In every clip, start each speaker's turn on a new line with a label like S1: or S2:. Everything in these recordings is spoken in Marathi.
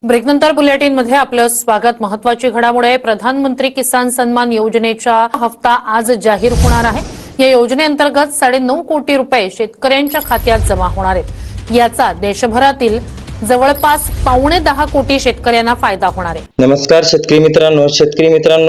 S1: ब्रेकनंतर बुलेटिन मध्ये आपलं स्वागत। महत्त्वाची घडामोड आहे। प्रधानमंत्री किसान सन्मान योजनेचा हप्ता आज जाहीर होणार आहे। या योजनेअंतर्गत 9.5 कोटी रुपये शेतकऱ्यांच्या खात्यात जमा होणार आहेत। याचा देशभरातील जवळपास 9.25 कोटी शेतकऱ्यांना फायदा होणार आहे।
S2: नमस्कार शेतकरी मित्रांनो,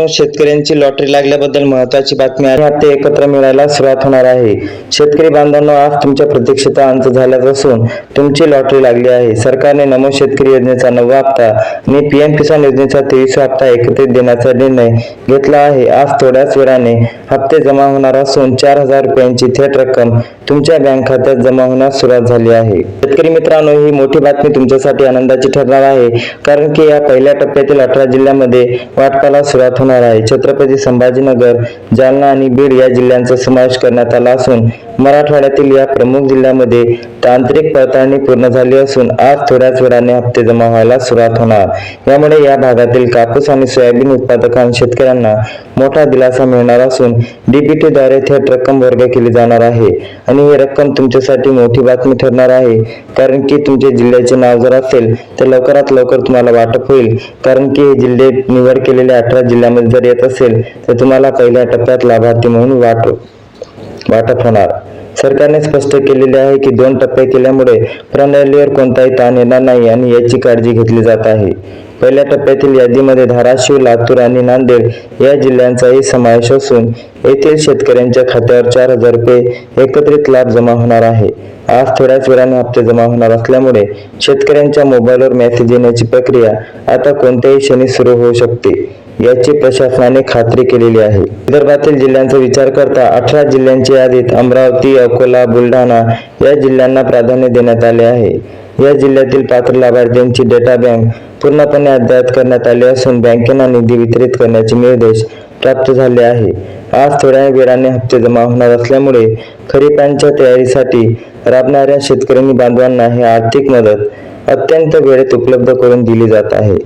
S2: शेतकऱ्यांची लॉटरी लागल्याबद्दल महत्त्वाची बातमी आहे। हप्ते एकत्र मिळायला सुरुवात होणार आहे। शेतकरी बांधवांनो, आज तुमच्या प्रतीक्षेचा अंत झाल्याच असून तुमची लॉटरी लागली आहे। सरकारने नमो शेतकरी योजनेचा 9वा हप्ता आणि पीएम किसान योजनेचा 23वा हप्ता एकत्रित देण्याचा निर्णय घेतला आहे। आज थोड्याच वेळाने हप्ते जमा होणार असून 4,000 रुपयांची थेट रक्कम तुमच्या बँक खात्यात जमा होण्यास सुरुवात झाली आहे। शेतकरी मित्रांनो, ही मोठी बातमी तुमच्यासाठी आनंदाची ठरणार आहे, कारण की या पहिल्या टप्प्यातील 18 जिल्ह्यांमध्ये वाटपाला सुरुवात होणार आहे। छत्रपती संभाजीनगर, जालना आणि बीड या जिल्ह्यांचा समावेश करण्यात आला असून मराठवाड्यातील या प्रमुख जिल्ह्यांमध्ये तांत्रिक पडताळणी पूर्ण झाली असून आज थोड्याच वेळाने हप्ते जमा व्हायला सुरुवात होणार। यामुळे या भागातील कापूस आणि सोयाबीन उत्पादकांना शेतकऱ्यांना मोठा दिलासा मिळणार असून डीबीटी द्वारे थेट रक्कम वर्ग केली जाणार आहे आणि ही रक्कम तुमच्यासाठी मोठी बातमी ठरणार आहे, कारण की तुमच्या जिल्ह्याचे नाव जर असेल तर लवकरात लवकर तुम्हाला वाटप होईल, कारण की हे जिल्हे निवड केलेल्या 18 जिल्ह्यांमध्ये जर येत असेल तर तुम्हाला पहिल्या टप्प्यात लाभार्थी म्हणून वाटप होणार। सरकारने स्पष्ट केलेले आहे की 2 टप्पे केल्यामुळे प्रणालीवर कोणताही ताण येणार नाही आणि याची काळजी घेतली जात आहे। पहिल्या टप्प्यातील यादीमध्ये धाराशिव, लातूर आणि नांदेड या जिल्ह्यांचाही समावेश असून येथील शेतकऱ्यांच्या खात्यावर 4,000 रुपये एकत्रित लाभ जमा होणार आहे। आज थोड्याच वेळाने हप्ते जमा होणार असल्यामुळे शेतकऱ्यांच्या मोबाईलवर मेसेज येण्याची प्रक्रिया आता कोणत्याही क्षणी सुरू होऊ शकते, याची प्रशासनाने खात्री केलेली आहे। विदर्भातील जिल्ह्यांचा विचार करता 18 जिल्ह्यांच्या यादीत अमरावती, अकोला, बुलढाणा या जिल्ह्यांना प्राधान्य देण्यात आले आहे। या जिल्ह्यातील पात्र लाभार्थ्यांची डेटा बँक पूर्णपणे अद्ययावत करण्यात आली असून बँकेना निधी वितरित करण्याचे निर्देश प्राप्त झाले आहे। आज थोड्या वेळाने हप्ते जमा होणार असल्यामुळे खरीपांच्या तयारीसाठी राबणाऱ्या शेतकरी बांधवांना ही आर्थिक मदत अत्यंत वेळेत उपलब्ध करून दिली जात आहे।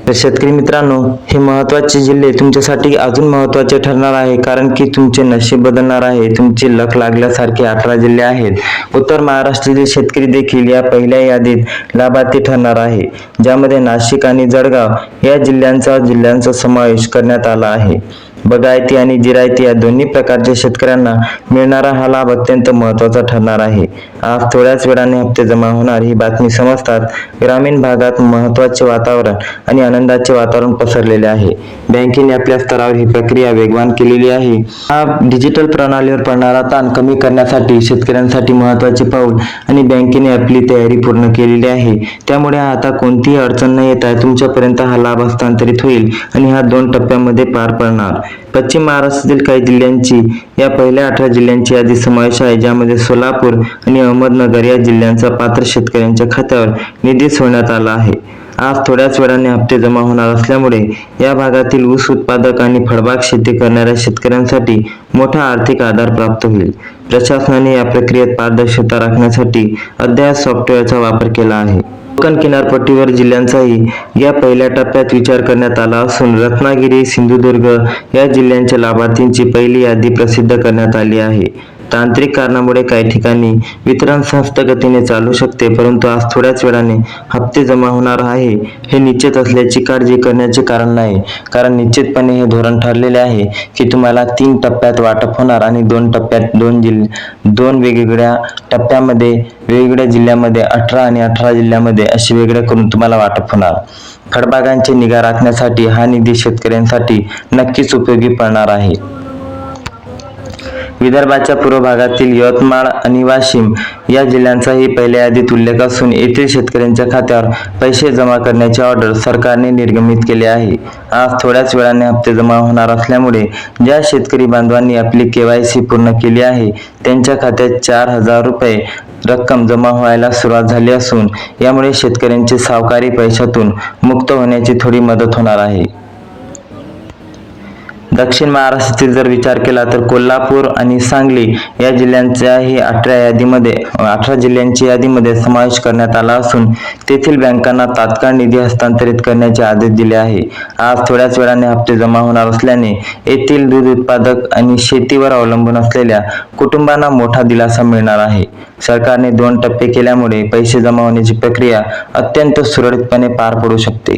S2: तर शेतकरी मित्रांनो, हे महत्त्वाचे जिल्हे तुमच्यासाठी अजून महत्त्वाचे ठरणार आहे, कारण की तुमचे नशीब बदलणार आहे। तुमची लक लागल्यासारखे 18 जिल्हे आहेत। उत्तर महाराष्ट्रातील शेतकरी देखील या पहिल्या यादीत लाभार्थी ठरणार आहे, ज्यामध्ये नाशिक आणि जळगाव या जिल्ह्यांचा समावेश करण्यात आला आहे। बागायती आणि जिरायती या दोन्ही प्रकारच्या शेतकऱ्यांना मिळणारा हा लाभ अत्यंत महत्त्वाचा ठरणार आहे। आज थोड्याच वेळाने हप्ते जमा होणार ही बातमी समजतात ग्रामीण भागात महत्त्वाचे वातावरण आणि आनंदाचे वातावरण पसरलेले आहे। बँकेने आपल्या स्तरावर ही प्रक्रिया वेगवान केलेली आहे। हा डिजिटल प्रणालीवर पडणारा ताण कमी करण्यासाठी शेतकऱ्यांसाठी महत्त्वाचे पाऊल आणि बँकेने आपली तयारी पूर्ण केलेली आहे। त्यामुळे आता कोणतीही अडचण न येता तुमच्यापर्यंत हा लाभ हस्तांतरित होईल आणि हा 2 टप्प्यांमध्ये पार पडणार। पश्चिम महाराष्ट्रातील काही जिल्ह्यांची या पहिल्या 18 जिल्ह्यांची यादी समावेश आहे, ज्यामध्ये सोलापूर आणि अहमदनगर या जिल्ह्यांचा पात्र शेतकऱ्यांच्या खात्यावर निधी सोडण्यात आला आहे। आज थोड्याच वेळाने हप्ते जमा होणार असल्यामुळे या भागातील ऊस उत्पादक आणि फळबाग शेती करणाऱ्या शेतकऱ्यांसाठी मोठा आर्थिक आधार प्राप्त होईल। प्रशासनाने या प्रक्रियेत पारदर्शकता राखण्यासाठी अद्ययावत सॉफ्टवेअरचा वापर केला आहे। कोकण किनारपट्टीवर जिल्ह्यांचाही या पहिल्या टप्प्यात विचार करण्यात आला असून रत्नागिरी, सिंधुदुर्ग या जिल्ह्यांच्या लाभार्थींची पहिली यादी प्रसिद्ध करण्यात आली आहे। तांत्रिक कारणामुळे काही ठिकाणी वितरण संस्थगतीने चालू शकते, परंतु आज थोड्याच वेळाने हप्ते जमा होणार आहे हे निश्चित असल्याची काळजी करण्याचे कारण नाही, कारण निश्चितपणे हे धोरण ठरलेले आहे की तुम्हाला 3 टप्प्यात वाटप होणार आणि 2 टप्प्यात 2 वेगवेगळ्या टप्प्यामध्ये वेगवेगळ्या जिल्ह्यामध्ये 18 आणि 18 जिल्ह्यामध्ये असे वेगळे करून तुम्हाला वाटप होणार। फळबागांची निगा राखण्यासाठी हा निधी शेतकऱ्यांसाठी नक्कीच उपयोगी पडणार आहे। विदर्भाच्या पूर्व भागातील यवतमाळ आणि वाशिम या जिल्ह्यांचाही पहिल्या यादीत उल्लेख असून येथील शेतकऱ्यांच्या खात्यावर पैसे जमा करण्याचे ऑर्डर सरकारने निर्गमित केले आहे। आज थोड्याच वेळाने हप्ते जमा होणार असल्यामुळे ज्या शेतकरी बांधवांनी आपली KYC पूर्ण केली आहे त्यांच्या खात्यात 4,000 रुपये रक्कम जमा व्हायला सुरुवात झाली असून यामुळे शेतकऱ्यांचे सावकारी पैशातून मुक्त होण्याची थोडी मदत होणार आहे। दक्षिण महाराष्ट्रातील जर विचार केला तर कोल्हापूर आणि सांगली या जिल्ह्यांचाही 18 जिल्ह्यांची यादीमध्ये समावेश करण्यात आला असून तेथील बँकांना तात्काळ निधी हस्तांतरित करण्याचे आदेश दिले आहे. आज थोड्याच वेळाने हप्ते जमा होणार असल्याने येथील दूध उत्पादक आणि शेतीवर अवलंबून असलेल्या कुटुंबांना मोठा दिलासा मिळणार आहे. सरकारने 2 टप्पे केल्यामुळे पैसे जमा होण्याची प्रक्रिया अत्यंत सुरळीतपणे पार पडू शकते.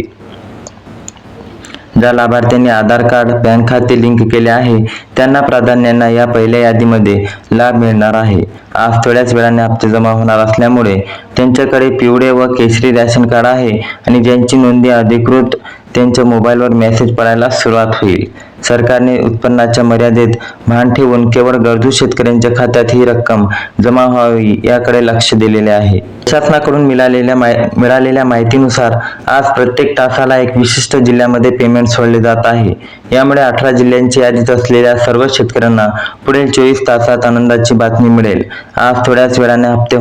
S2: ज्या लाभार्थ्यांनी आधार कार्ड बँक खाते लिंक केले आहे त्यांना प्राधान्याने या पहिल्या यादीमध्ये लाभ मिळणार आहे. आज थोड्याच वेळाने हप्ते जमा होणार असल्यामुळे त्यांच्याकडे पिवळे व केशरी रेशन कार्ड आहे आणि ज्यांची नोंदणी अधिकृत त्यांच्या मोबाईलवर मेसेज पडायला सुरुवात होईल. सरकारने उत्पन्नाच्या मर्यादेत भान ठेवून केवळ गरजू शेतकऱ्यांच्या खात्यात ही रक्कम जमा व्हावी याकडे लक्ष दिलेले आहे. शासनाकडून मिळालेल्या माहितीनुसार आज प्रत्येक तासाला एक विशिष्ट जिल्ह्यामध्ये पेमेंट सोडले जात आहे. यामुळे 18 जिल्ह्यांची यादीत असलेल्या सर्व शेतकऱ्यांना पुढील 24 तासात आनंदाची बातमी मिळेल. आज थोड्याच वेळाने हप्ते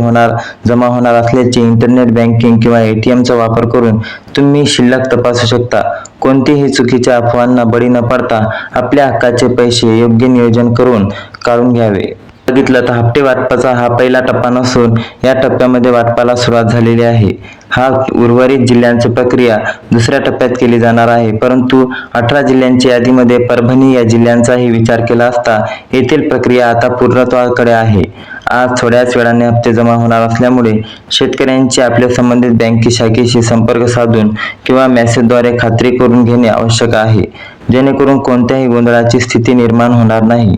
S2: जमा होणार असल्याचे इंटरनेट बँकिंग किंवा ATMचा वापर करून तुम्ही शिल्लक तपासू शकता. कोणतीही चुकीच्या अफवांना बळी न पडता आपल्या हक्काचे पैसे योग्य नियोजन करून काढून घ्यावे. बघितलं तर हप्ते वाटपाचा हा पहिला टप्पा नसून या टप्प्यामध्ये वाटपाला सुरुवात झालेली आहे. उर्वरित जिल्ह्यांची प्रक्रिया दुसऱ्या टप्प्यात केली जाणार आहे. परंतु 18 जिल्ह्यांच्या यादीमध्ये परभणी या जिल्ह्यांचाही विचार केला असता येथील प्रक्रिया आता पूर्णत्वाकडे आहे. आज थोड्याच वेळाने हप्ते जमा होणार असल्यामुळे शेतकऱ्यांची आपल्या संबंधित बँके शाखेशी संपर्क साधून किंवा मेसेजद्वारे खात्री करून घेणे आवश्यक आहे, जेणेकरून कोणत्याही गोंधळाची स्थिती निर्माण होणार नाही.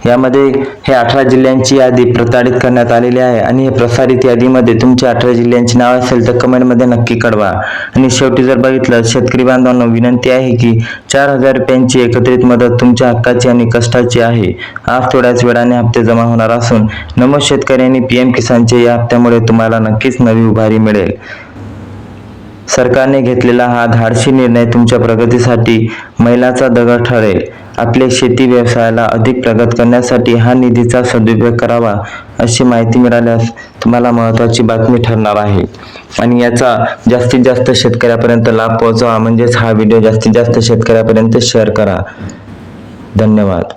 S2: यामध्ये हे 18 जिल्ह्यांची यादी प्रसारित करण्यात आलेली आहे आणि हे प्रसारित यादीमध्ये तुमच्या 18 जिल्ह्यांची नाव असेल तर कमेंटमध्ये नक्की कळवा. आणि शेवटी जर बघितलं, शेतकरी बांधवांना विनंती आहे की 4,000 रुपयांची एकत्रित मदत तुमच्या हक्काची आणि कष्टाची आहे. आज थोड्याच वेळाने हप्ते जमा होणार असून नमो शेतकऱ्यांनी PM किसानचे या हप्त्यामुळे तुम्हाला नक्कीच नवी उभारी मिळेल. सरकारने घेतलेला हा धाडसी निर्णय तुमच्या प्रगतीसाठी मैलाचा दगड ठरेल. आपले शेती व्यवसायाला अधिक प्रगत करण्यासाठी हा निधीचा सदुपयोग करावा अशी माहिती मिळाल्यास तुम्हाला महत्त्वाची बातमी ठरणार आहे आणि याचा जास्तीत जास्त शेतकऱ्यापर्यंत लाभ पोहोचवा. म्हणजेच हा व्हिडिओ जास्तीत जास्त शेतकऱ्यापर्यंत शेअर करा. धन्यवाद.